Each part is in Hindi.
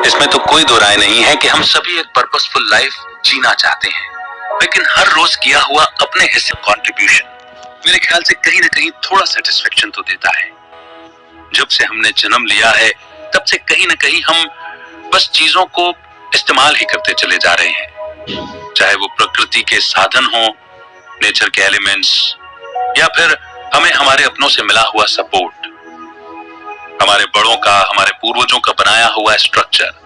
इसमें तो कोई दो राय नहीं है कि हम सभी एक पर्पसफुल लाइफ जीना चाहते हैं, लेकिन हर रोज किया हुआ अपने हिस्से कंट्रीब्यूशन मेरे ख्याल से कहीं ना कहीं थोड़ा सेटिस्फेक्शन तो देता है। जब से हमने जन्म लिया है तब से कहीं ना कहीं हम बस चीजों को इस्तेमाल ही करते चले जा रहे हैं, चाहे वो प्रकृति के साधन हो, नेचर के एलिमेंट्स, या फिर हमें हमारे अपनों से मिला हुआ सपोर्ट, हमारे बड़ों का, हमारे पूर्वजों का बनाया हुआ स्ट्रक्चर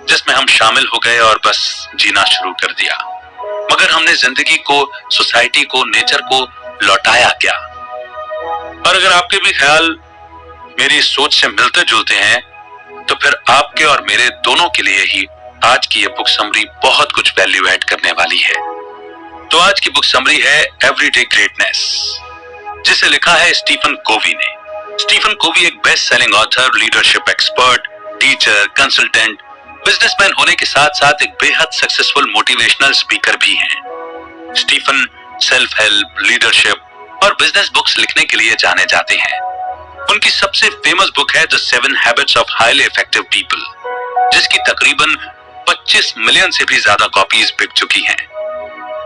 जिसमें हम शामिल हो गए और बस जीना शुरू कर दिया। मगर हमने जिंदगी को, सोसाइटी को, नेचर को लौटाया क्या? और अगर आपके भी ख्याल मेरी सोच से मिलते जुलते हैं तो फिर आपके और मेरे दोनों के लिए ही आज की ये बुक समरी बहुत कुछ वैल्यू ऐड करने वाली है। तो आज की बुक समरी है एवरीडे ग्रेटनेस, जिसे लिखा है स्टीफन कोवी ने। स्टीफन कोवी एक best selling author, leadership expert, teacher, consultant, businessman होने के साथ साथ एक बेहद सक्सेसफुल मोटिवेशनल स्पीकर भी हैं। स्टीफन सेल्फ हेल्प, लीडरशिप और बिजनेस बुक्स लिखने के लिए जाने जाते हैं। उनकी सबसे फेमस बुक है the 7 habits of highly effective people, जिसकी तकरीबन 25 मिलियन से भी ज्यादा कॉपीज बिक चुकी हैं।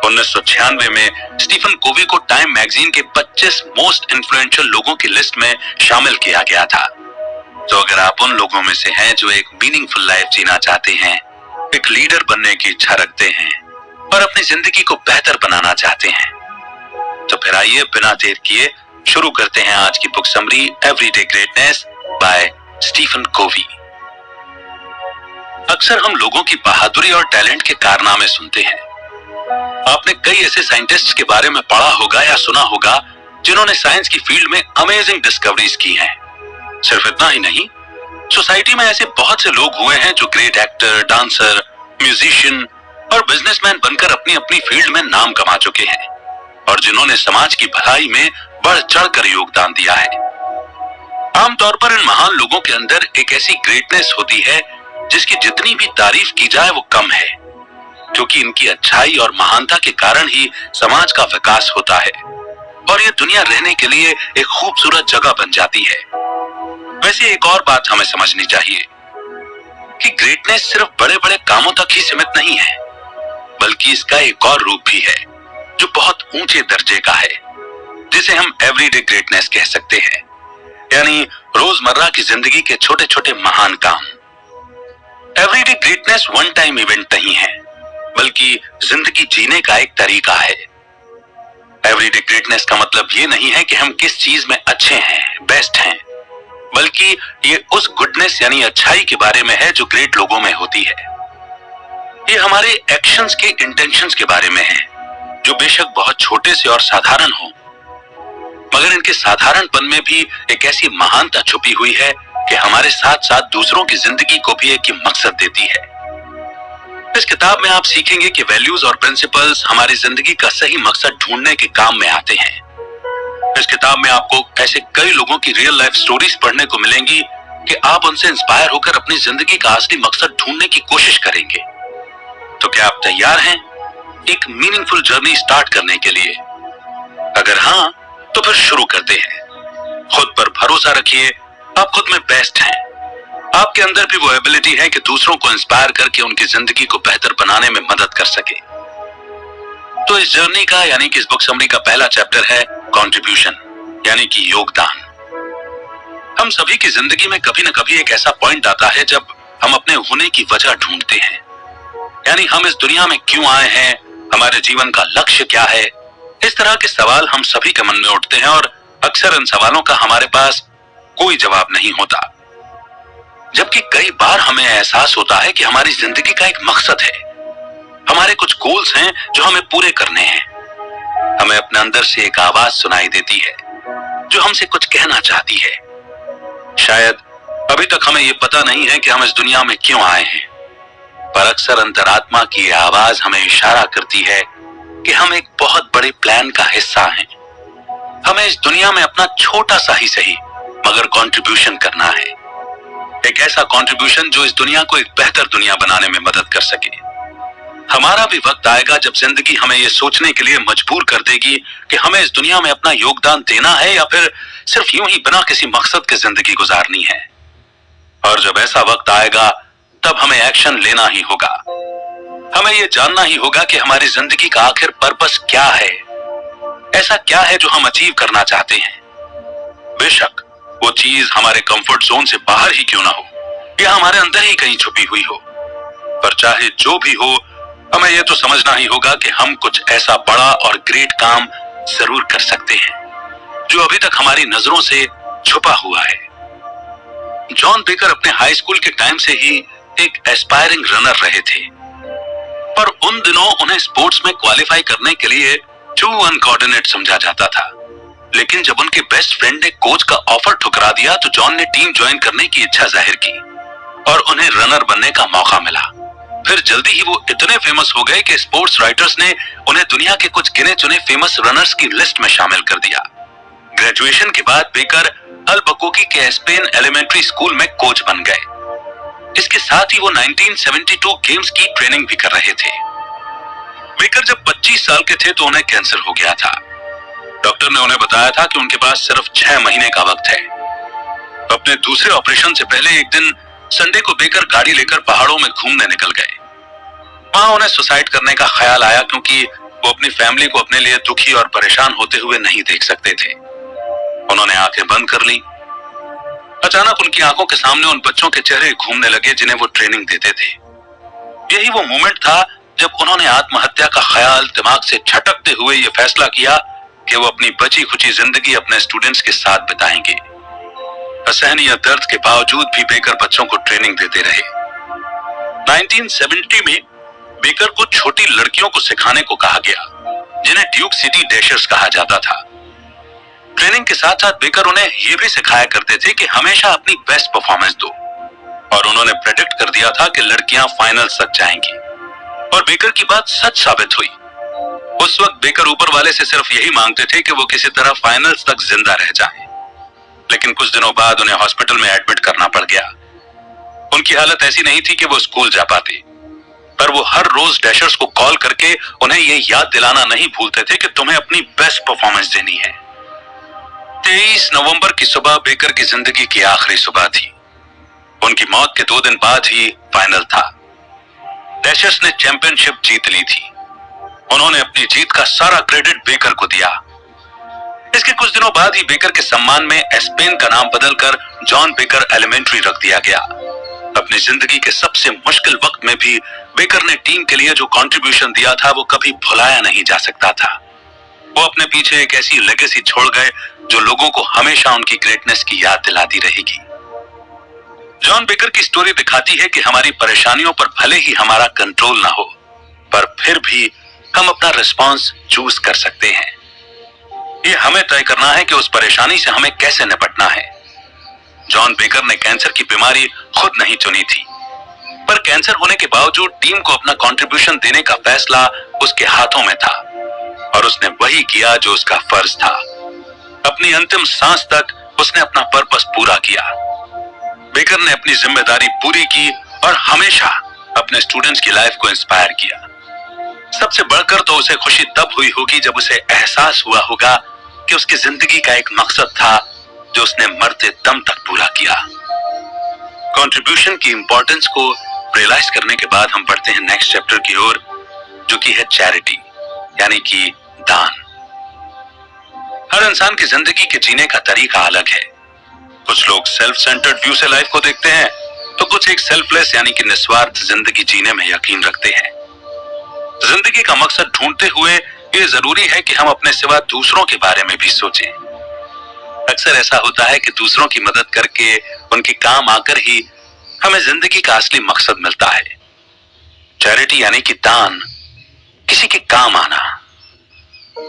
1996 में स्टीफन कोवी को टाइम मैगजीन के 25 मोस्ट इन्फ्लुएंशियल लोगों की लिस्ट में शामिल किया गया था। तो अगर आप उन लोगों में से हैं जो एक मीनिंगफुल लाइफ जीना चाहते हैं, एक लीडर बनने की इच्छा रखते हैं और अपनी जिंदगी को बेहतर बनाना चाहते हैं, तो फिर आइए बिना देर किए शुरू करते हैं आज की book summary Everyday Greatness by Stephen Covey. अक्सर हम लोगों की बहादुरी और टैलेंट के कारनामे सुनते हैं। आपने कई ऐसे साइंटिस्ट्स के बारे में पढ़ा होगा या सुना होगा जिन्होंने साइंस की फील्ड में अमेजिंग डिस्कवरीज की हैं। सिर्फ इतना ही नहीं, सोसाइटी में ऐसे बहुत से लोग हुए हैं जो ग्रेट एक्टर, डांसर, म्यूजिशियन और बिजनेसमैन बनकर अपनी अपनी फील्ड में नाम कमा चुके हैं और जिन्होंने समाज की भलाई में बढ़ चढ़कर योगदान दिया है। आमतौर पर इन महान लोगों के अंदर एक ऐसी ग्रेटनेस होती है जिसकी जितनी भी तारीफ की जाए वो कम है, क्योंकि इनकी अच्छाई और महानता के कारण ही समाज का विकास होता है और ये दुनिया रहने के लिए एक खूबसूरत जगह बन जाती है। वैसे एक और बात हमें समझनी चाहिए कि ग्रेटनेस सिर्फ बड़े बड़े कामों तक ही सीमित नहीं है, बल्कि इसका एक और रूप भी है जो बहुत ऊंचे दर्जे का है, जिसे हम एवरीडे ग्रेटनेस कह सकते हैं, यानी रोजमर्रा की जिंदगी के छोटे छोटे महान काम। Everyday greatness one time event नहीं है, बल्कि जिंदगी जीने का एक तरीका है। एवरीडे ग्रेटनेस का मतलब ये नहीं है कि हम किस चीज में अच्छे हैं, बेस्ट हैं, बल्कि ये उस गुडनेस यानी अच्छाई के बारे में है जो ग्रेट लोगों में होती है। ये हमारे एक्शंस के इंटेंशंस के बारे में है, जो बेशक बहुत छोटे से और साधारण हो, मगर इनके साधारणपन में भी एक ऐसी महानता छुपी हुई है कि हमारे साथ साथ दूसरों की जिंदगी को भी एक मकसद देती है। इस किताब में आप सीखेंगे कि वैल्यूज और प्रिंसिपल्स हमारी जिंदगी का सही मकसद ढूंढने के काम में आते हैं। इस किताब में आपको ऐसे कई लोगों की रियल लाइफ स्टोरीज पढ़ने को मिलेंगी कि आप उनसे इंस्पायर होकर अपनी जिंदगी का असली मकसद ढूंढने की कोशिश करेंगे। तो क्या आप तैयार हैं एक मीनिंगफुल जर्नी स्टार्ट करने के लिए? अगर हाँ, तो फिर शुरू करते हैं। खुद पर भरोसा रखिए, आप खुद में बेस्ट हैं। आपके अंदर भी वो एबिलिटी है कि दूसरों को इंस्पायर करके उनकी जिंदगी को बेहतर बनाने में मदद कर सके। तो इस जर्नी का यानी कि इस बुक समरी का पहला चैप्टर है कंट्रीब्यूशन, यानी कि योगदान। हम सभी की जिंदगी में कभी न कभी एक ऐसा पॉइंट आता है जब हम अपने होने की वजह ढूंढते हैं, यानी हम इस दुनिया में क्यों आए हैं, हमारे जीवन का लक्ष्य क्या है। इस तरह के सवाल हम सभी के मन में उठते हैं और अक्सर इन सवालों का हमारे पास कोई जवाब नहीं होता, जबकि कई बार हमें एहसास होता है कि हमारी जिंदगी का एक मकसद है, हमारे कुछ गोल्स हैं जो हमें पूरे करने हैं। हमें अपने अंदर से एक आवाज सुनाई देती है जो हमसे कुछ कहना चाहती है। शायद अभी तक हमें ये पता नहीं है कि हम इस दुनिया में क्यों आए हैं, पर अक्सर अंतरात्मा की आवाज हमें इशारा करती है कि हम एक बहुत बड़े प्लान का हिस्सा हैं। हमें इस दुनिया में अपना छोटा सा ही सही मगर कंट्रीब्यूशन करना है, एक ऐसा कंट्रीब्यूशन जो इस दुनिया को एक बेहतर दुनिया बनाने में मदद कर सके। हमारा भी वक्त आएगा जब जिंदगी हमें यह सोचने के लिए मजबूर कर देगी कि हमें इस दुनिया में अपना योगदान देना है या फिर सिर्फ यूं ही बिना किसी मकसद के जिंदगी गुजारनी है। और जब ऐसा वक्त आएगा तब हमें एक्शन लेना ही होगा। हमें यह जानना ही होगा कि हमारी जिंदगी का आखिर पर्पस क्या है। ऐसा क्या है जो हम अचीव करना चाहते हैं। बेशक वो चीज हमारे कंफर्ट जोन से बाहर ही क्यों ना हो या हमारे अंदर ही कहीं छुपी हुई हो, पर चाहे जो भी हो, हमें यह तो समझना ही होगा कि हम कुछ ऐसा बड़ा और ग्रेट काम जरूर कर सकते हैं जो अभी तक हमारी नजरों से छुपा हुआ है। जॉन बेकर अपने हाई स्कूल के टाइम से ही एक एस्पायरिंग रनर रहे थे, पर उन दिनों उन्हें स्पोर्ट्स में क्वालिफाई करने के लिए टू अनकोऑर्डिनेट समझा जाता था। लेकिन जब उनके बेस्ट फ्रेंड ने कोच का ऑफर ठुकरा दिया तो जॉन ने टीम ज्वाइन करने की इच्छा जाहिर की और उन्हें रनर बनने का मौका मिला। फिर जल्दी ही वो इतने फेमस हो गए कि स्पोर्ट्स राइटर्स ने उन्हें दुनिया के कुछ गिने चुने फेमस रनर्स की लिस्ट में शामिल कर दिया। ग्रेजुएशन के बाद बेकर अल्बुकर्क के स्पेन एलिमेंट्री स्कूल में कोच बन गए। इसके साथ ही वो 1972 गेम्स की ट्रेनिंग भी कर रहे थे। बेकर जब 25 साल के थे तो उन्हें कैंसर हो गया था। डॉक्टर ने उन्हें बताया था कि उनके पास सिर्फ 6 महीने का वक्त है। अपने दूसरे ऑपरेशन से पहले एक दिन संडे को बेकर गाड़ी लेकर पहाड़ों में घूमने निकल गए। वहां उन्हें सुसाइड करने का ख्याल आया क्योंकि वो अपनी फैमिली को अपने लिए दुखी और परेशान होते हुए नहीं देख सकते थे। उन्होंने आंखें बंद कर ली। अचानक उनकी आंखों के सामने उन बच्चों के चेहरे घूमने लगे जिन्हें वो ट्रेनिंग देते थे। यही वो मोमेंट था जब उन्होंने आत्महत्या का ख्याल दिमाग से झटकते हुए ये फैसला किया कि वो अपनी बची खुची जिंदगी अपने स्टूडेंट्स के साथ बिताएंगे। असहनीय दर्द के बावजूद भी बेकर बच्चों को ट्रेनिंग देते रहे। 1970 में बेकर को छोटी लड़कियों को सिखाने को कहा गया, जिन्हें ड्यूक सिटी डैशर्स कहा जाता था। ट्रेनिंग के साथ साथ बेकर उन्हें यह भी सिखाया करते थे कि हमेशा अपनी बेस्ट परफॉर्मेंस दो, और उन्होंने प्रेडिक्ट कर दिया था कि लड़कियां फाइनल्स तक जाएंगी, और बेकर की बात सच साबित हुई। उस वक्त बेकर ऊपर वाले से सिर्फ यही मांगते थे कि वो किसी तरह फाइनल्स तक जिंदा रह जाएं। लेकिन कुछ दिनों बाद उन्हें हॉस्पिटल में एडमिट करना पड़ गया। उनकी हालत ऐसी नहीं थी कि वो स्कूल जा पाते, पर वो हर रोज डैशर्स को कॉल करके उन्हें ये याद दिलाना नहीं भूलते थे कि तुम्हें अपनी बेस्ट परफॉर्मेंस देनी है। 23 नवंबर की सुबह बेकर की जिंदगी की आखिरी सुबह थी। उनकी मौत के 2 दिन बाद ही फाइनल था। डैशर्स ने चैंपियनशिप जीत ली थी। उन्होंने अपनी जीत का सारा क्रेडिट बेकर को दिया। इसके कुछ दिनों बाद ही बेकर के सम्मान में स्पेन का नाम बदलकर जॉन बेकर एलिमेंट्री रख दिया गया। अपनी जिंदगी के सबसे मुश्किल वक्त में भी बेकर ने टीम के लिए जो कंट्रीब्यूशन दिया था वो कभी भुलाया नहीं जा सकता था। वो अपने पीछे एक ऐसी लेगेसी छोड़ गए जो लोगों को हमेशा उनकी ग्रेटनेस की याद दिलाती रहेगी। जॉन बेकर की स्टोरी दिखाती है कि हमारी परेशानियों पर भले ही हमारा कंट्रोल ना हो, पर फिर भी हम अपना रिस्पॉन्स चूज कर सकते हैं। ये हमें तय करना है कि उस परेशानी से हमें कैसे निपटना है। जॉन बेकर ने कैंसर की बीमारी खुद नहीं चुनी थी, पर कैंसर होने के बावजूद टीम को अपना कंट्रीब्यूशन देने का फैसला उसके हाथों में था, और उसने वही किया जो उसका फर्ज था। अपनी अंतिम सांस तक उसने अपना पर्पस पूरा किया। बेकर ने अपनी जिम्मेदारी पूरी की और हमेशा अपने स्टूडेंट्स की लाइफ को इंस्पायर किया। सबसे बढ़कर तो उसे खुशी तब हुई होगी जब उसे एहसास हुआ होगा कि उसकी जिंदगी का एक मकसद था जो उसने मरते दम तक पूरा किया। कंट्रीब्यूशन की इंपॉर्टेंस को रियलाइज करने के बाद हम बढ़ते हैं नेक्स्ट चैप्टर की ओर, जो कि है चैरिटी, यानी कि दान। हर इंसान की जिंदगी के जीने का तरीका अलग है। कुछ लोग सेल्फ सेंटर्ड व्यू से लाइफ को देखते हैं, तो कुछ एक सेल्फलेस यानी कि निस्वार्थ जिंदगी जीने में यकीन रखते हैं। जिंदगी का मकसद ढूंढते हुए ये जरूरी है कि हम अपने सिवा दूसरों के बारे में भी सोचें। अक्सर ऐसा होता है कि दूसरों की मदद करके उनके काम आकर ही हमें जिंदगी का असली मकसद मिलता है। चैरिटी यानी कि दान, किसी के काम आना।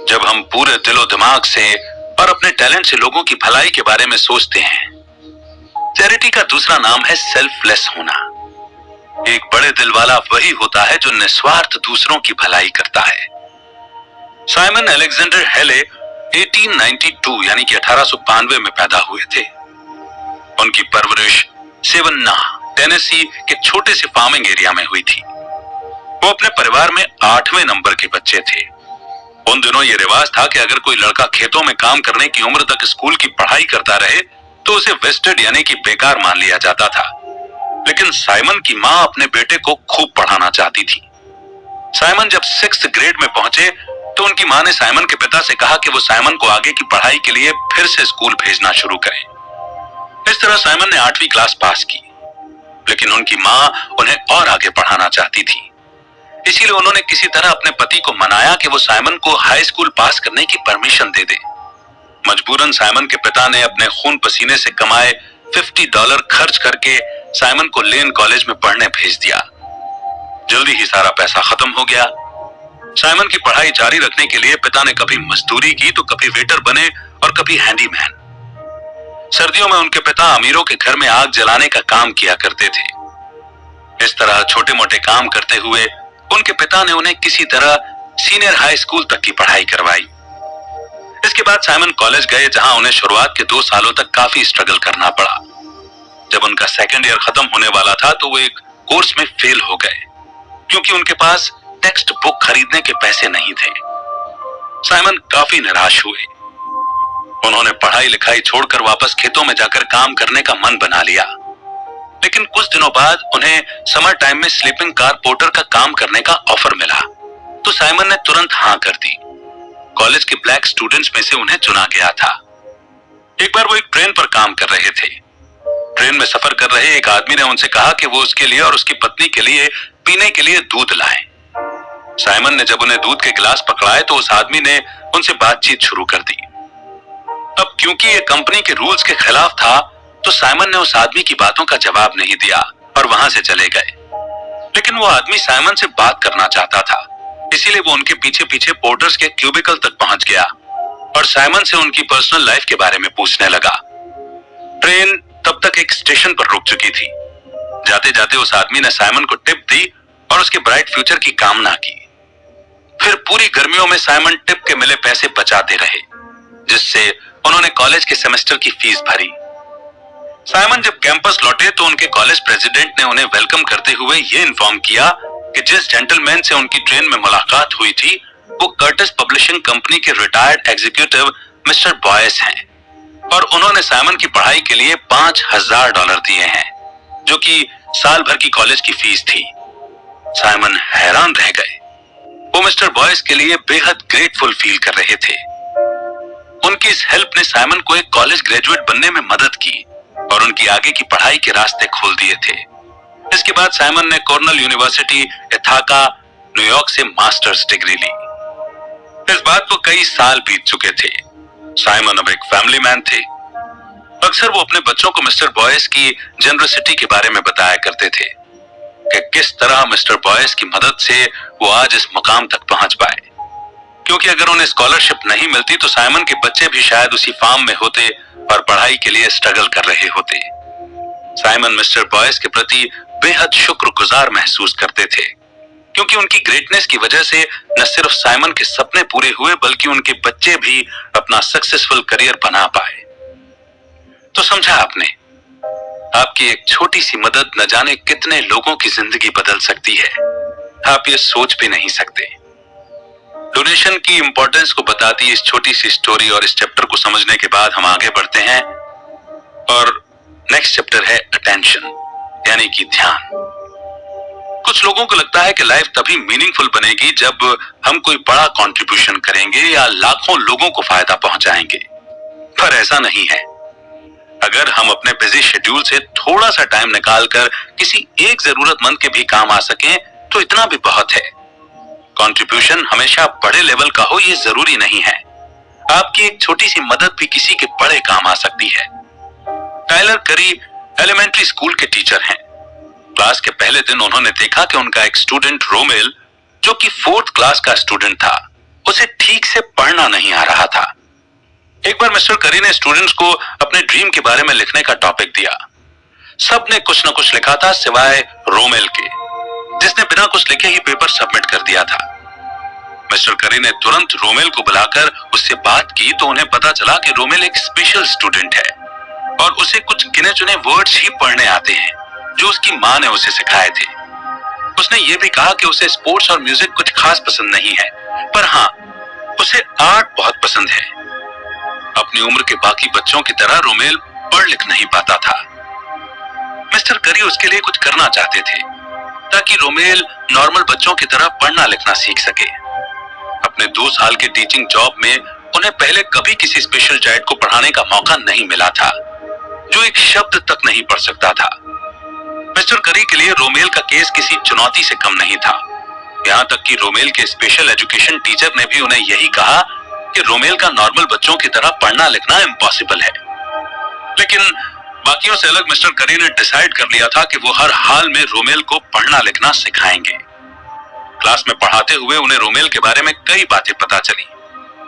जब हम पूरे दिलो दिमाग से और अपने टैलेंट से लोगों की भलाई के बारे में सोचते हैं। चैरिटी का दूसरा नाम है सेल्फलेस होना। एक बड़े दिल वाला वही होता है जो निस्वार्थ दूसरों की भलाई करता है। साइमन अलेक्जेंडर हेले 1892 यानी कि 1892 में पैदा हुए थे। उनकी परवरिश सेवन्ना, टेनेसी के छोटे से फार्मिंग एरिया में हुई थी। वो अपने परिवार में 8वें नंबर के बच्चे थे। उन दिनों ये रिवाज था कि अगर कोई लड़का खेतों में काम करने की उम्र तक स्कूल की पढ़ाई करता रहे तो उसे वेस्टेड यानी कि बेकार मान लिया जाता था। लेकिन साइमन की मां अपने बेटे को खूब पढ़ाना चाहती थी। साइमन जब 6th ग्रेड में पहुंचे तो उनकी मां ने साइमन के पिता से कहा कि वो साइमन को आगे की पढ़ाई के लिए फिर से स्कूल भेजना शुरू करें। इस तरह साइमन ने 8वीं क्लास पास की, लेकिन उनकी मां उन्हें और आगे पढ़ाना चाहती थी। इसीलिए उन्होंने किसी तरह अपने पति को मनाया कि वो साइमन को हाई स्कूल पास करने की परमिशन दे दे। मजबूरन साइमन के पिता ने अपने खून पसीने से कमाए $50 खर्च करके साइमन को लेन कॉलेज में पढ़ने भेज दिया। जल्दी ही सारा पैसा खत्म हो गया। साइमन की पढ़ाई जारी रखने के लिए पिता ने कभी मजदूरी की तो कभी वेटर बने और कभी हैंडीमैन। सर्दियों में उनके पिता अमीरों के घर में आग जलाने का काम किया करते थे। इस तरह छोटे मोटे काम करते हुए उनके पिता ने उन्हें किसी तरह सीनियर हाई स्कूल तक की पढ़ाई करवाई। इसके बाद साइमन कॉलेज गए, जहां उन्हें शुरुआत के 2 सालों तक काफी स्ट्रगल करना पड़ा। जब उनका 2nd ईयर खत्म होने वाला था तो वो एक कोर्स में फेल हो गए, क्योंकि उनके पास टेक्स्ट बुक खरीदने के पैसे नहीं थे। साइमन काफी निराश हुए। उन्होंने पढ़ाई लिखाई छोड़कर वापस खेतों में जाकर काम करने का मन बना लिया। लेकिन कुछ दिनों बाद उन्हें समर टाइम में स्लीपिंग कार पोर्टर का काम करने का ऑफर मिला, तो साइमन ने तुरंत हाँ कर दी। कॉलेज के ब्लैक स्टूडेंट्स में से उन्हें चुना गया था। एक बार वो एक ट्रेन पर काम कर रहे थे। ट्रेन में सफर कर रहे एक आदमी ने उनसे कहा कि वो उसके लिए और उसकी पत्नी के लिए पीने के लिए दूध लाएं। साइमन ने जब उन्हें दूध के गिलास पकड़ाए तो उस आदमी ने उनसे बातचीत शुरू कर दी। अब क्योंकि ये कंपनी के रूल्स के खिलाफ था, तो साइमन ने उस आदमी की बातों का जवाब नहीं दिया और वहां से चले गए। लेकिन वो आदमी साइमन से बात करना चाहता था, इसीलिए वो उनके पीछे पीछे पोर्टर्स के क्यूबिकल तक पहुंच गया और साइमन से उनकी पर्सनल लाइफ के बारे में पूछने लगा। ट्रेन तब तक एक स्टेशन पर रुक चुकी थी। जाते जाते उस आदमी ने साइमन को टिप दी और उसके ब्राइट फ्यूचर की कामना की। फिर पूरी गर्मियों में साइमन टिप के मिले पैसे बचाते रहे, जिससे उन्होंने कॉलेज के सेमेस्टर की फीस भरी। साइमन जब कैंपस लौटे तो उनके कॉलेज प्रेसिडेंट ने उन्हें वेलकम करते हुए यह इन्फॉर्म किया कि जिस जेंटलमैन से उनकी ट्रेन में मुलाकात हुई थी वो कर्टिस पब्लिशिंग कंपनी के रिटायर्ड एग्जीक्यूटिव मिस्टर बॉयस हैं और उन्होंने साइमन की पढ़ाई के लिए $5000 दिए हैं, जो कि साल भर की कॉलेज की फीस थी। साइमन हैरान रह गए। वो मिस्टर बॉयस के लिए बेहद ग्रेटफुल फील कर रहे थे। उनकी इस हेल्प ने साइमन को एक कॉलेज ग्रेजुएट बनने में मदद की और उनकी आगे की पढ़ाई के रास्ते खोल दिए थे। इसके बाद साइमन ने कॉर्नेल यूनिवर्सिटी इथाका, न्यूयॉर्क से मास्टर्स डिग्री ली। इस बात को कई साल बीत चुके थे। साइमन अब एक फैमिली मैन थे। अक्सर वो अपने बच्चों को मिस्टर बॉयस की जनरसिटी के बारे में बताया करते थे कि किस तरह मिस्टर बॉयस की मदद से वो आज इस मुकाम तक पहुंच पाए। क्योंकि अगर उन्हें स्कॉलरशिप नहीं मिलती तो साइमन के बच्चे भी शायद उसी फार्म में होते और पढ़ाई के लिए स्ट्रगल कर रहे होते। साइमन मिस्टर बॉयस के प्रति बेहद शुक्रगुजार महसूस करते थे, क्योंकि उनकी ग्रेटनेस की वजह से न सिर्फ साइमन के सपने पूरे हुए बल्कि उनके बच्चे भी अपना सक्सेसफुल करियर बना पाए। तो समझा आपने, आपकी एक छोटी सी मदद न जाने कितने लोगों की जिंदगी बदल सकती है। आप ये सोच भी नहीं सकते। डोनेशन की इंपॉर्टेंस को बताती इस छोटी सी स्टोरी और इस चैप्टर को समझने के बाद हम आगे बढ़ते हैं और नेक्स्ट चैप्टर है अटेंशन, यानी कि ध्यान। कुछ लोगों को लगता है कि लाइफ तभी मीनिंगफुल बनेगी जब हम कोई बड़ा कंट्रीब्यूशन करेंगे या लाखों लोगों को फायदा पहुंचाएंगे, पर ऐसा नहीं है। अगर हम अपने बिजी शेड्यूल से थोड़ा सा टाइम निकालकर किसी एक जरूरतमंद के भी काम आ सकें तो इतना भी बहुत है। कंट्रीब्यूशन हमेशा बड़े लेवल का हो ये जरूरी नहीं है। आपकी एक छोटी सी मदद भी किसी के बड़े काम आ सकती है। टाइलर करी एलिमेंट्री स्कूल के टीचर हैं। क्लास के पहले दिन उन्होंने देखा कि उनका एक स्टूडेंट रोमेल, जो कि 4th क्लास का स्टूडेंट था, उसे ठीक से पढ़ना नहीं आ रहा था। एक बार मिस्टर करी ने स्टूडेंट्स को अपने ड्रीम के बारे में लिखने का टॉपिक दिया। सबने कुछ न कुछ लिखा था सिवाय रोमेल के, जिसने बिना कुछ लिखे ही पेपर सबमिट कर दिया था। मिस्टर करी ने तुरंत रोमेल को बुलाकर उससे बात की तो उन्हें पता चला कि रोमेल एक स्पेशल स्टूडेंट है और उसे कुछ गिने चुने वर्ड्स ही पढ़ने आते हैं जो उसकी मां ने उसे सिखाए थे। उसने ये भी कहा कि उसे स्पोर्ट्स और म्यूजिक कुछ खास पसंद नहीं है, पर हाँ, उसे आर्ट बहुत पसंद है। अपनी उम्र के बाकी बच्चों की तरह रोमेल पढ़ लिख नहीं पाता था। मिस्टर मिस्टर करी उसके लिए कुछ करना चाहते थे ताकि रोमेल नॉर्मल बच्चों की तरह पढ़ना लिखना सीख सके। अपने 2 साल के टीचिंग जॉब में उन्हें पहले कभी किसी स्पेशल चाइल्ड को पढ़ाने का मौका नहीं मिला था जो एक शब्द तक नहीं पढ़ सकता था। मिस्टर करी के लिए रोमेल का केस किसी चुनौती से कम नहीं था। यहाँ तक कि रोमेल के स्पेशल एजुकेशन टीचर ने भी उन्हें यही कहा कि रोमेल का नॉर्मल बच्चों की तरह पढ़ना लिखना इम्पॉसिबल है। लेकिन बाकियों से अलग मिस्टर करी ने डिसाइड कर लिया था कि वो हर हाल में रोमेल को पढ़ना लिखना सिखाएंगे। क्लास में पढ़ाते हुए उन्हें रोमेल के बारे में कई बातें पता चली,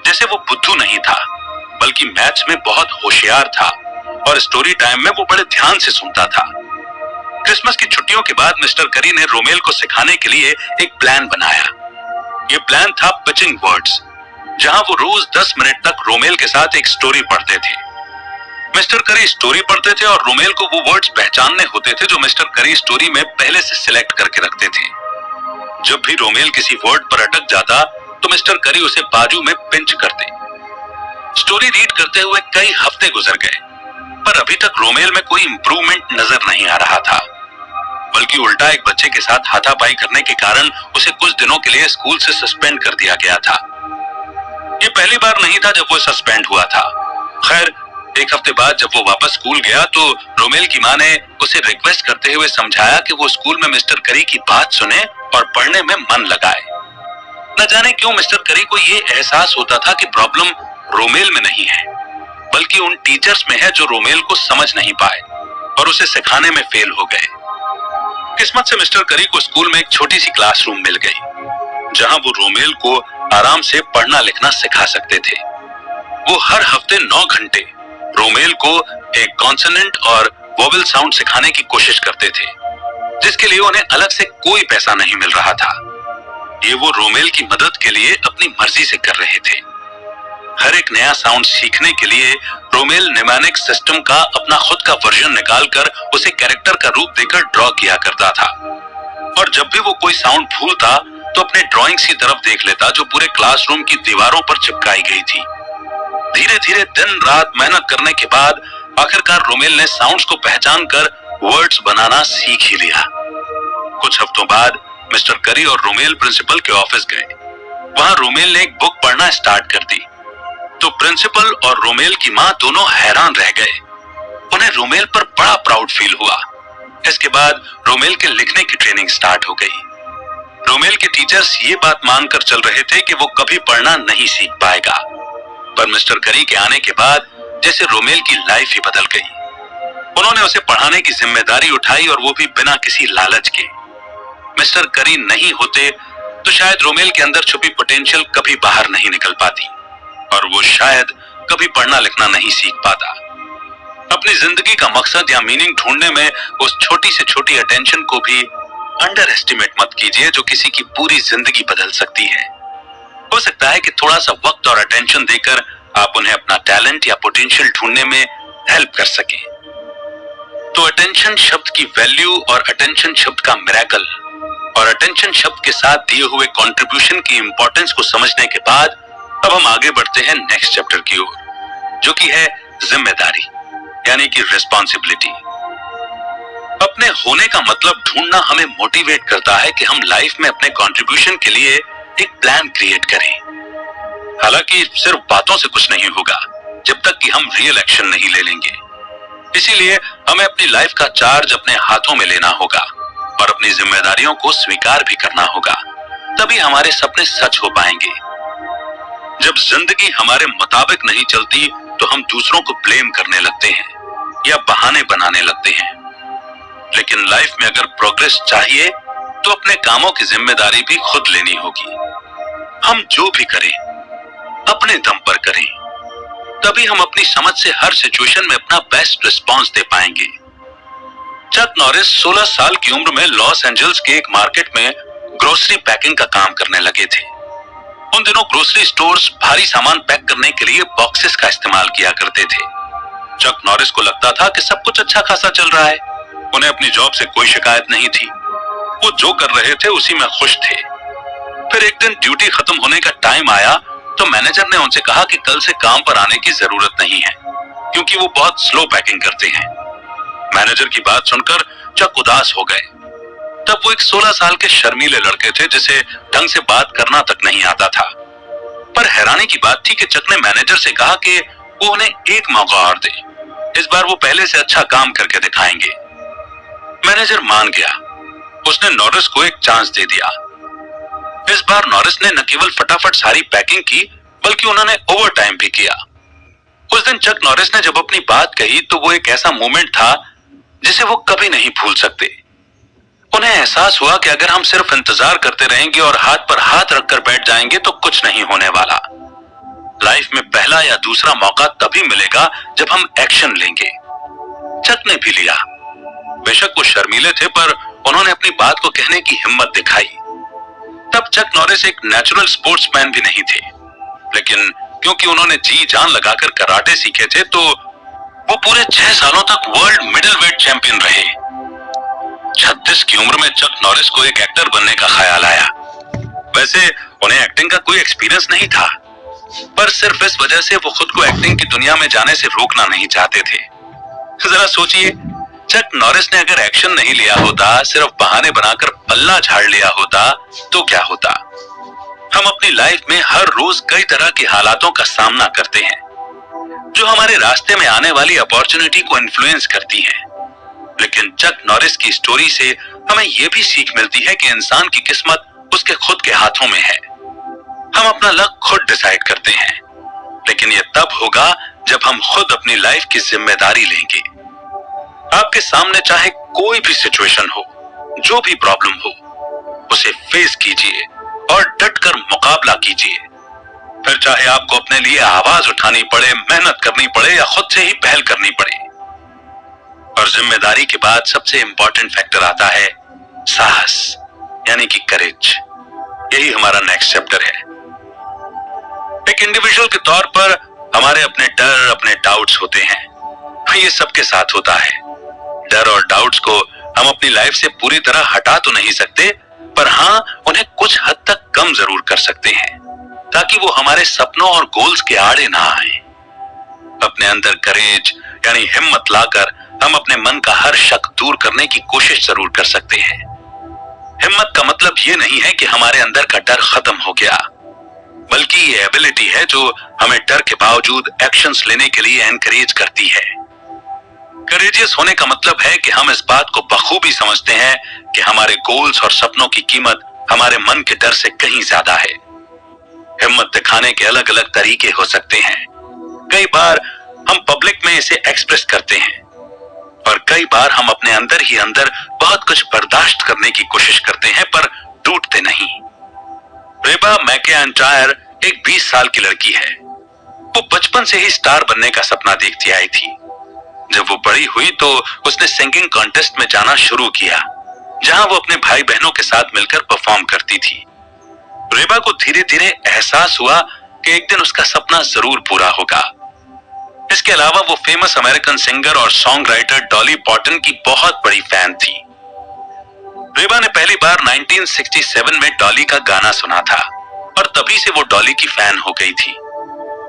जैसे वो बुद्धू नहीं था बल्कि मैथ्स में बहुत होशियार था और स्टोरी टाइम में वो बड़े ध्यान से सुनता था। क्रिसमस की छुट्टियों के बाद मिस्टर करी ने रोमेल को सिखाने के लिए एक प्लान बनाया। ये प्लान था पिचिंग वर्ड्स, जहां वो रोज 10 मिनट तक रोमेल के साथ एक स्टोरी पढ़ते थे। मिस्टर करी स्टोरी पढ़ते थे और रोमेल को वो वर्ड्स पहचानने होते थे जो मिस्टर करी स्टोरी में पहले से सिलेक्ट करके रखते थे। जब भी रोमेल किसी वर्ड पर अटक जाता तो मिस्टर करी उसे बाजू में पिंच करते। स्टोरी रीड करते हुए कई हफ्ते गुजर गए, पर अभी तक रोमेल में कोई इंप्रूवमेंट नजर नहीं आ रहा था, बल्कि उल्टा एक बच्चे के साथ हाथापाई करने के कारण उसे कुछ दिनों के लिए स्कूल से सस्पेंड कर दिया गया था। ये पहली बार नहीं था जब वो सस्पेंड हुआ था। खैर, एक हफ्ते बाद जब वो वापस स्कूल गया तो रोमेल की मां ने उसे रिक्वेस्ट करते हुए समझाया कि वो स्कूल में मिस्टर करी की बात सुने और पढ़ने में मन लगाए। न जाने क्यों मिस्टर करी को ये एहसास होता था कि प्रॉब्लम रोमेल में नहीं है, बल्कि उन टीचर्स में है जो रोमेल को समझ नहीं पाए और उसे सिखाने में फेल हो गए। किस्मत से मिस्टर करी को स्कूल में एक छोटी सी क्लासरूम मिल गई, जहां वो रोमेल को आराम से पढ़ना लिखना सिखा सकते थे। वो हर हफ्ते 9 घंटे रोमेल को एक कॉन्सोनेंट और वोवेल साउंड सिखाने की कोशिश करते थे, जिसके लिए उन्हें अलग से कोई पैसा नहीं मिल रहा था। ये वो रोमेल की मदद के लिए अपनी मर्जी से कर रहे थे। हर एक नया साउंड सीखने के लिए रोमेल निमैनिक सिस्टम का अपना खुद का वर्जन निकालकर उसे कैरेक्टर का रूप देकर ड्रॉ किया करता था, और जब भी वो कोई साउंड भूलता तो अपने ड्राइंग्स की तरफ देख लेता जो पूरे क्लासरूम की दीवारों पर चिपकाई गई थी। धीरे धीरे दिन रात मेहनत करने के बाद आखिरकार रोमेल ने साउंड्स को पहचान कर वर्ड्स बनाना सीख ही लिया। कुछ हफ्तों बाद मिस्टर करी और रोमेल प्रिंसिपल के ऑफिस गए। वहां रोमेल ने एक बुक पढ़ना स्टार्ट कर दी तो प्रिंसिपल और रोमेल की मां दोनों हैरान रह गए। उन्हें रोमेल पर बड़ा प्राउड फील हुआ। इसके बाद रोमेल के लिखने की ट्रेनिंग स्टार्ट हो गई। रोमेल के टीचर्स ये बात मानकर चल रहे थे कि वो कभी पढ़ना नहीं सीख पाएगा, पर मिस्टर करी के आने के बाद जैसे रोमेल की लाइफ ही बदल गई। उन्होंने उसे पढ़ाने की जिम्मेदारी उठाई और वो भी बिना किसी लालच के। मिस्टर करी नहीं होते तो शायद रोमेल के अंदर छुपी पोटेंशियल कभी बाहर नहीं निकल पाती और वो शायद कभी पढ़ना लिखना नहीं सीख पाता। अपनी जिंदगी का मकसद या मीनिंग ढूंढने में उस छोटी से छोटी अटेंशन को भी अंडर एस्टिमेट मत कीजिए जो किसी की पूरी जिंदगी बदल सकती है। हो सकता है कि थोड़ा सा वक्त और अटेंशन देकर आप उन्हें अपना टैलेंट या पोटेंशियल ढूंढने में हेल्प कर सकें। तो अटेंशन शब्द की वैल्यू और अटेंशन शब्द का मिरेकल और अटेंशन शब्द के साथ दिए हुए कंट्रीब्यूशन की इंपॉर्टेंस को समझने के बाद अब हम आगे बढ़ते हैं नेक्स्ट चैप्टर की ओर, जो कि है जिम्मेदारी यानी कि रिस्पॉन्सिबिलिटी। अपने होने का मतलब ढूंढना हमें मोटिवेट करता है कि हम लाइफ में अपने कंट्रीब्यूशन के लिए एक प्लान क्रिएट करें। हालांकि सिर्फ बातों से कुछ नहीं होगा जब तक कि हम रियल एक्शन नहीं ले लेंगे। इसीलिए हमें अपनी लाइफ का चार्ज अपने हाथों में लेना होगा और अपनी जिम्मेदारियों को स्वीकार भी करना होगा, तभी हमारे सपने सच हो पाएंगे। जब जिंदगी हमारे मुताबिक नहीं चलती तो हम दूसरों को ब्लेम करने लगते हैं या बहाने बनाने लगते हैं, लेकिन लाइफ में अगर प्रोग्रेस चाहिए तो अपने कामों की जिम्मेदारी भी खुद लेनी होगी। हम जो भी करें अपने दम पर करें, तभी हम अपनी समझ से हर सिचुएशन में अपना बेस्ट रिस्पॉन्स दे पाएंगे। चक नॉरिस 16 साल की उम्र में लॉस एंजल्स के एक मार्केट में ग्रोसरी पैकिंग का काम करने लगे थे। उन दिनों ग्रोसरी स्टोर्स भारी सामान पैक करने के लिए बॉक्सेस का इस्तेमाल किया करते थे। चक नॉरिस को लगता था कि सब कुछ अच्छा खासा चल रहा है, उन्हें अपनी जॉब से कोई शिकायत नहीं थी, वो जो कर रहे थे उसी में खुश थे। फिर एक दिन ड्यूटी खत्म होने का टाइम आया तो मैनेजर ने उनसे कहा कि कल से काम पर आने की जरूरत नहीं है क्योंकि वो बहुत स्लो पैकिंग करते हैं। मैनेजर की बात सुनकर चक उदास हो गए। तब वो एक 16 साल के शर्मीले लड़के थे जिसे ढंग से बात करना तक नहीं आता था। पर हैरानी की बात थी कि चक ने मैनेजर से कहा कि वो उन्हें एक मौका और दे, इस बार वो पहले से अच्छा काम करके दिखाएंगे। मैनेजर मान गया। उसने नॉरिस को एक चांस दे दिया। इस बार नॉरिस ने न केवल फटाफट सारी पैकिंग की बल्कि उन्होंने ओवर टाइम भी किया। उस दिन चक नॉरिस ने जब अपनी बात कही तो वो एक ऐसा मोमेंट था जिसे वो कभी नहीं भूल सकते। उन्हें एहसास हुआ कि अगर हम सिर्फ इंतजार करते रहेंगे और हाथ पर हाथ रखकर बैठ जाएंगे तो कुछ नहीं होने वाला। लाइफ में पहला या दूसरा मौका तभी मिलेगा जब हम एक्शन लेंगे। चक ने भी लिया। बेशक वो शर्मीले थे पर उन्होंने अपनी बात को कहने की हिम्मत दिखाई। तब चक नॉरिस एक नेचुरल स्पोर्ट्समैन भी नहीं थे, लेकिन क्योंकि उन्होंने जी जान लगाकर कराटे सीखे थे तो वो पूरे 6 सालों तक वर्ल्ड मिडिलवेट चैंपियन रहे। 36 की उम्र में चक नॉरिस को एक एक्टर बनने का ख्याल आया। वैसे उन्हें एक्टिंग का कोई एक्सपीरियंस नहीं था, पर सिर्फ इस वजह से वो खुद को एक्टिंग की दुनिया में जाने से रोकना नहीं चाहते थे। जरा सोचिए, चक नॉरिस ने अगर एक्शन नहीं लिया होता, सिर्फ बहाने बनाकर पल्ला झाड़ लिया होता तो क्या होता। हम अपनी लाइफ में हर रोज कई तरह के हालातों का सामना करते हैं जो हमारे रास्ते में आने वाली अपॉर्चुनिटी को इन्फ्लुएंस करती हैं। लेकिन चक नॉरिस की स्टोरी से हमें यह भी सीख मिलती है कि इंसान की किस्मत उसके खुद के हाथों में है। हम अपना लक खुद डिसाइड करते हैं, लेकिन यह तब होगा जब हम खुद अपनी लाइफ की जिम्मेदारी लेंगे। आपके सामने चाहे कोई भी सिचुएशन हो, जो भी प्रॉब्लम हो, उसे फेस कीजिए और डटकर मुकाबला कीजिए। फिर चाहे आपको अपने लिए आवाज उठानी पड़े, मेहनत करनी पड़े या खुद से ही पहल करनी पड़े। और जिम्मेदारी के बाद सबसे इंपॉर्टेंट फैक्टर आता है साहस, यानी कि करेज। यही हमारा नेक्स्ट चैप्टर है। एक इंडिविजुअल के तौर पर हमारे अपने डर, अपने डाउट्स होते हैं। ये सबके साथ होता है। डर और डाउट्स को हम अपनी लाइफ से पूरी तरह हटा तो नहीं सकते, पर हाँ, उन्हें कुछ हद तक कम जरूर कर सकते हैं ताकि वो हमारे सपनों और गोल्स के आड़े ना आए। अपने अंदर करेज यानी हिम्मत लाकर हम अपने मन का हर शक दूर करने की कोशिश जरूर कर सकते हैं। हिम्मत का मतलब ये नहीं है कि हमारे अंदर का डर खत्म हो गया, बल्कि ये एबिलिटी है जो हमें डर के बावजूद एक्शंस लेने के लिए एनकरेज करती है। करेजियस होने का मतलब है कि हम इस बात को बखूबी समझते हैं कि हमारे गोल्स और सपनों की कीमत हमारे मन के डर से कहीं ज्यादा है। हिम्मत दिखाने के अलग अलग तरीके हो सकते हैं। कई बार हम पब्लिक में इसे एक्सप्रेस करते हैं और कई बार हम अपने अंदर ही अंदर बहुत कुछ बर्दाश्त करने की कोशिश करते हैं पर टूटते नहीं। रेबा मैकइंटायर एक 20 साल की लड़की है। वो बचपन से ही स्टार बनने का सपना देखती आई थी। जब वो बड़ी हुई तो उसने सिंगिंग कॉन्टेस्ट में जाना शुरू किया, जहां वो अपने भाई बहनों के साथ मिलकर परफॉर्म करती थी। रेबा को धीरे धीरे एहसास हुआ कि एक दिन उसका सपना जरूर पूरा होगा। इसके अलावा वो फेमस अमेरिकन सिंगर और सॉन्ग राइटर डॉली पार्टन की बहुत बड़ी फैन थी। रेबा ने पहली बार 1967 में डॉली का गाना सुना था और तभी से वो डॉली की फैन हो गई थी।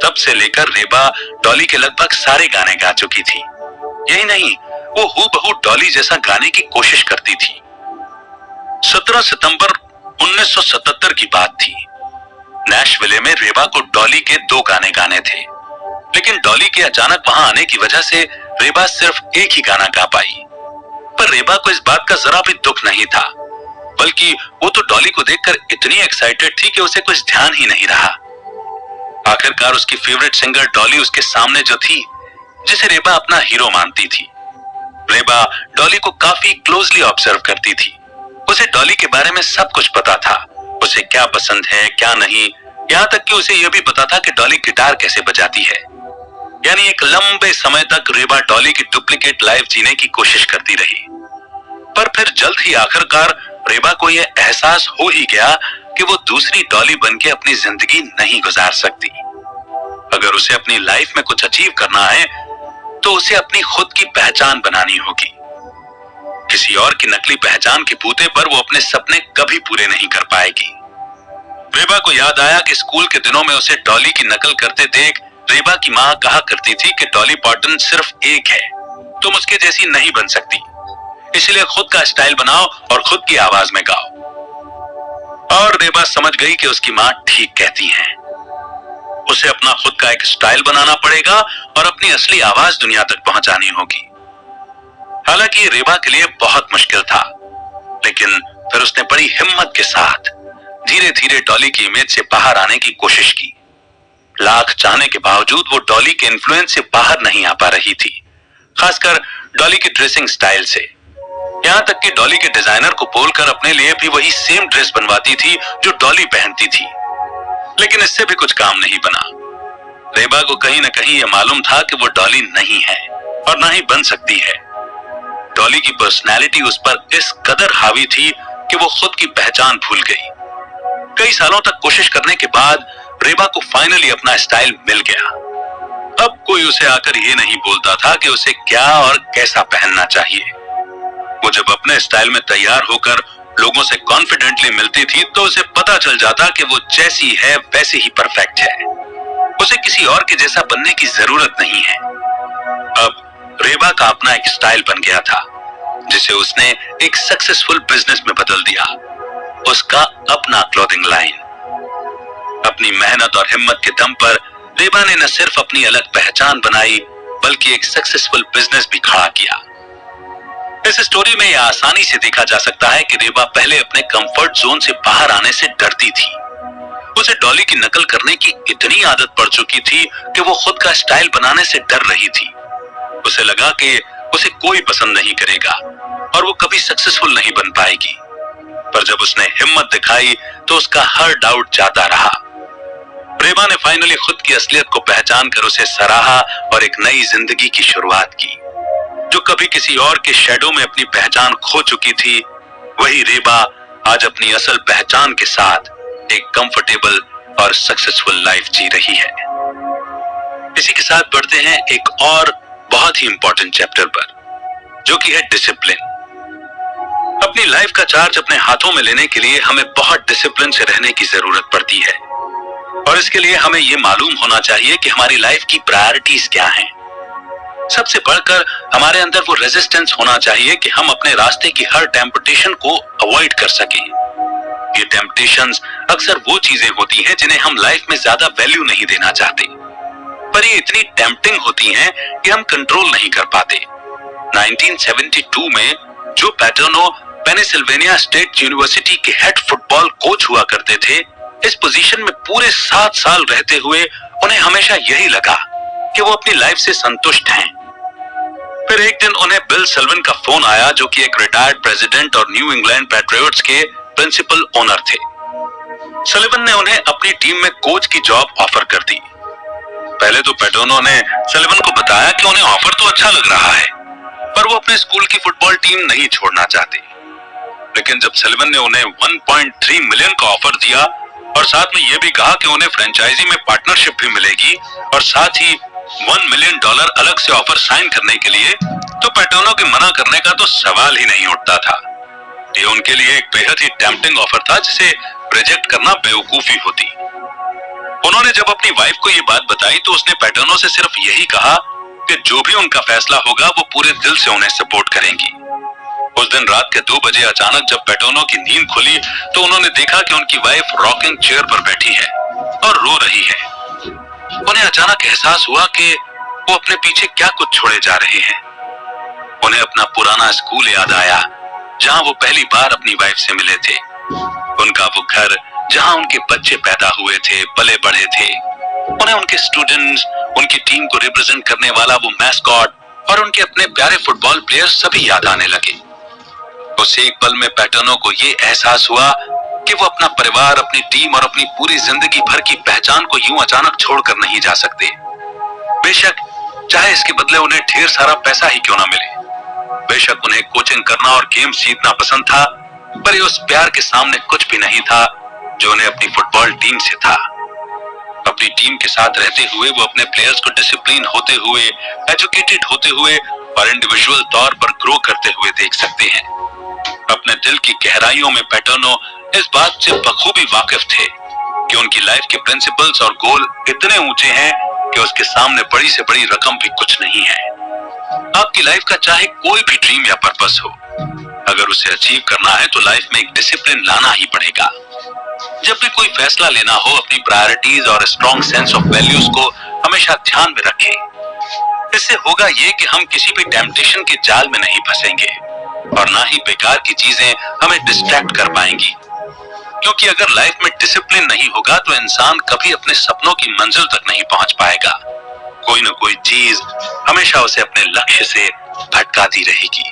तब से लेकर रेबा डॉली के लगभग सारे गाने गा चुकी थी। यही नहीं, वो हूबहू डॉली जैसा गाने की कोशिश करती थी। 17 सितंबर 1977 की बात थी। नैशविले में रेबा को डॉली के 2 गाने गाने थे, लेकिन डॉली के अचानक वहां आने की वजह से रेबा सिर्फ एक ही गाना गा पाई। पर रेबा को इस बात का जरा भी दुख नहीं था, बल्कि वो तो डॉली को देखकर इतनी एक्साइटेड थी कि उसे कुछ ध्यान ही नहीं रहा। आखिरकार उसकी फेवरेट सिंगर डॉली उसके सामने जो थी, जिसे रेबा अपना हीरो मानती थी। रेबा डॉली को काफी क्लोजली ऑब्जर्व करती थी। उसे डॉली के बारे में सब कुछ पता था, उसे क्या पसंद है क्या नहीं, यहाँ तक कि उसे यह भी पता था कि डॉली गिटार कैसे बजाती है। यानी एक लंबे समय तक रेबा डॉली की डुप्लीकेट लाइफ जीने की कोशिश करती रही। पर फिर जल्द ही आखिरकार रेबा को यह एहसास हो ही गया कि वो दूसरी डॉली बनके अपनी जिंदगी नहीं गुजार सकती। अगर उसे अपनी लाइफ में कुछ अचीव करना है तो उसे अपनी खुद की पहचान बनानी होगी। किसी और की नकली पहचान के बूते पर वो अपने सपने कभी पूरे नहीं कर पाएगी। रेबा को याद आया कि स्कूल के दिनों में उसे डॉली की नकल करते देख रेबा की मां कहा करती थी कि डॉली पार्टन सिर्फ एक है, तुम उसके जैसी नहीं बन सकती। इसलिए खुद का स्टाइल बनाओ और खुद की आवाज में गाओ। और रेबा समझ गई कि उसकी मां ठीक कहती है। उसे अपना खुद का एक स्टाइल बनाना पड़ेगा और अपनी असली आवाज दुनिया तक पहुंचानी होगी। हालांकि रेबा के लिए बहुत मुश्किल था, लेकिन फिर उसने बड़ी हिम्मत के साथ धीरे धीरे डॉली की इमेज से बाहर आने की कोशिश की। लाख चाहने के बावजूद वो डॉली के इन्फ्लुएंस से बाहर नहीं आ पा रही थी, खासकर डॉली की ड्रेसिंग स्टाइल से। यहां तक कि डॉली के डिजाइनर को बोलकर अपने लिए भी वही सेम ड्रेस बनवाती थी जो डॉली पहनती थी, लेकिन इससे भी कुछ काम नहीं बना। रेबा को कहीं ना कहीं यह मालूम था कि वो डॉली नहीं है और ना ही बन सकती है। डॉली की पर्सनैलिटी उस पर इस कदर हावी थी कि वो खुद की पहचान भूल गई। कई सालों तक कोशिश करने के बाद रेबा को फाइनली अपना स्टाइल मिल गया। अब कोई उसे आकर ये नहीं बोलता था कि उसे क्या और कैसा पहनना चाहिए। वो जब अपने स्टाइल में तैयार होकर लोगों से कॉन्फिडेंटली मिलती थी तो उसे पता चल जाता कि वो जैसी है वैसे ही परफेक्ट है। उसे किसी और के जैसा बनने की जरूरत नहीं है। अब रेबा का अपना एक स्टाइल बन गया था, जिसे उसने एक सक्सेसफुल बिजनेस में बदल दिया। उसका अपना क्लोथिंग लाइन। अपनी मेहनत और हिम्मत के दम पर रेबा ने न सिर्फ अपनी अलग पहचान बनाई, बल्कि एक सक्सेसफुल बिजनेस भी खड़ा किया। इस स्टोरी में यह आसानी से देखा जा सकता है कि रेबा पहले अपने कंफर्ट जोन से बाहर आने से डरती थी। उसे डॉली की नकल करने की इतनी आदत पड़ चुकी थी कि वो खुद का स्टाइल बनाने से डर रही थी। उसे लगा कि उसे कोई पसंद नहीं करेगा और वो कभी सक्सेसफुल नहीं बन पाएगी। पर जब उसने हिम्मत दिखाई तो उसका हर डाउट जाता रहा। रेबा ने फाइनली खुद की असलियत को पहचान कर उसे सराहा और एक नई जिंदगी की शुरुआत की। जो कभी किसी और के शैडो में अपनी पहचान खो चुकी थी, वही रेबा आज अपनी असल पहचान के साथ एक कंफर्टेबल और सक्सेसफुल लाइफ जी रही है। इसी के साथ बढ़ते हैं एक और बहुत ही इंपॉर्टेंट चैप्टर पर, जो कि है डिसिप्लिन। अपनी लाइफ का चार्ज अपने हाथों में लेने के लिए हमें बहुत डिसिप्लिन से रहने की जरूरत पड़ती है, और इसके लिए हमें यह मालूम होना चाहिए कि हमारी लाइफ की प्रायोरिटीज क्या हैं। सबसे बढ़कर हमारे अंदर वो रेजिस्टेंस होना चाहिए कि हम अपने रास्ते की हर टेम्पटेशन को अवॉइड कर सकें। ये टेम्पटेशंस अक्सर वो चीजें होती हैं जिन्हें हम लाइफ में ज्यादा वैल्यू नहीं देना चाहते, पर ये इतनी टेम्पटिंग होती हैं कि हम कंट्रोल नहीं कर पाते। 1972 में जो पैटर्नो पेनिसिल्वेनिया स्टेट यूनिवर्सिटी के हेड फुटबॉल कोच हुआ करते थे, इस पोजीशन में पूरे 7 साल रहते हुए उन्हें हमेशा यही लगा कि वो अपनी लाइफ से संतुष्ट हैं। फिर एक दिन उन्हें बिल सल्वन का फोन आया, जो कि एक रिटायर्ड प्रेसिडेंट और न्यू इंग्लैंड पैट्रियट्स के प्रिंसिपल ओनर थे। सल्वन ने उन्हें अपनी टीम में कोच की जॉब ऑफर कर दी। पहले तो पैटर्नो ने सल्वन को बताया कि उन्हें ऑफर तो अच्छा लग रहा है, पर वो अपने स्कूल की फुटबॉल टीम नहीं छोड़ना चाहते। लेकिन जब सल्वन ने उन्हें 1.3 मिलियन का ऑफर दिया और साथ में यह भी कहा कि उन्हें फ्रेंचाइजी में पार्टनरशिप भी मिलेगी और साथ ही $1 मिलियन अलग से ऑफर साइन करने के लिए, तो पैटर्नो के मना करने का तो सवाल ही नहीं उठता था। ये उनके लिए एक बेहद ही टेम्पटिंग ऑफर था, जिसे रिजेक्ट करना बेवकूफी होती। उन्होंने जब अपनी वाइफ को ये बात बताई तो उसने पैटर्नो से सिर्फ यही कहा कि जो भी उनका फैसला होगा वो पूरे दिल से उन्हें सपोर्ट करेंगी। उस दिन रात के 2 बजे अचानक जब पैटर्नो की नींद खुली तो उन्होंने देखा कि उनकी वाइफ रॉकिंग चेयर पर बैठी है और रो रही है। उन्हें अचानक एहसास हुआ कि वो अपने पीछे क्या कुछ छोड़े जा रहे हैं। उन्हें अपना पुराना स्कूल याद आया, जहां वो पहली बार अपनी वाइफ से मिले थे। उनका वो घर जहां उनके बच्चे पैदा हुए थे, पले बढ़े थे। उन्हें उनके स्टूडेंट्स, उनकी टीम को रिप्रेजेंट करने वाला वो मैस्कॉट और उनके अपने प्यारे फुटबॉल प्लेयर्स सभी याद आने लगे। उस एक पल में पैटर्नो को ये एहसास हुआ कि वो अपना परिवार, अपनी टीम और अपनी पूरी जिंदगी भर की पहचान को यूं अचानक छोड़कर नहीं जा सकते। बेशक चाहे इसके बदले उन्हें ढेर सारा पैसा ही क्यों ना मिले, बेशक उन्हें कोचिंग करना और गेम्स जीतना पसंद था, पर ये उस प्यार के सामने कुछ भी नहीं था जो उन्हें अपनी फुटबॉल टीम से था। अपनी टीम के साथ रहते हुए वो अपने प्लेयर्स को डिसिप्लिन होते हुए, एजुकेटेड होते हुए और इंडिविजुअल तौर पर ग्रो करते हुए देख सकते हैं। अपने दिल की गहराइयों में पैटर्नो इस बात से बखूबी वाकिफ थे कि उनकी लाइफ के प्रिंसिपल्स और गोल इतने ऊंचे हैं कि उसके सामने बड़ी से बड़ी रकम भी कुछ नहीं है। आपकी लाइफ का चाहे कोई भी ड्रीम या पर्पस हो, अगर उसे अचीव करना है तो लाइफ में एक डिसिप्लिन लाना ही पड़ेगा। जब भी कोई फैसला लेना हो, अपनी प्रायोरिटीज और स्ट्रॉन्ग सेंस ऑफ वैल्यूज को हमेशा ध्यान में रखें। इससे होगा ये कि हम किसी भी टेम्पटेशन के जाल में नहीं फंसेंगे और ना ही बेकार की चीजें हमें डिस्ट्रैक्ट कर पाएंगी। क्योंकि अगर लाइफ में डिसिप्लिन नहीं होगा तो इंसान कभी अपने सपनों की मंजिल तक नहीं पहुंच पाएगा। कोई ना कोई चीज हमेशा उसे अपने लक्ष्य से भटकाती रहेगी।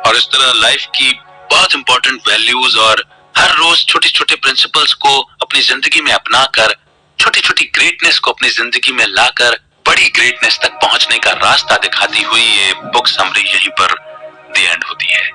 और इस तरह लाइफ की बहुत इंपॉर्टेंट वैल्यूज और हर रोज छोटे छोटे प्रिंसिपल्स को अपनी जिंदगी में अपनाकर, छोटी छोटी ग्रेटनेस को अपनी जिंदगी में लाकर बड़ी ग्रेटनेस तक पहुंचने का रास्ता दिखाती हुई ये बुक समरी यहीं पर द एंड होती है।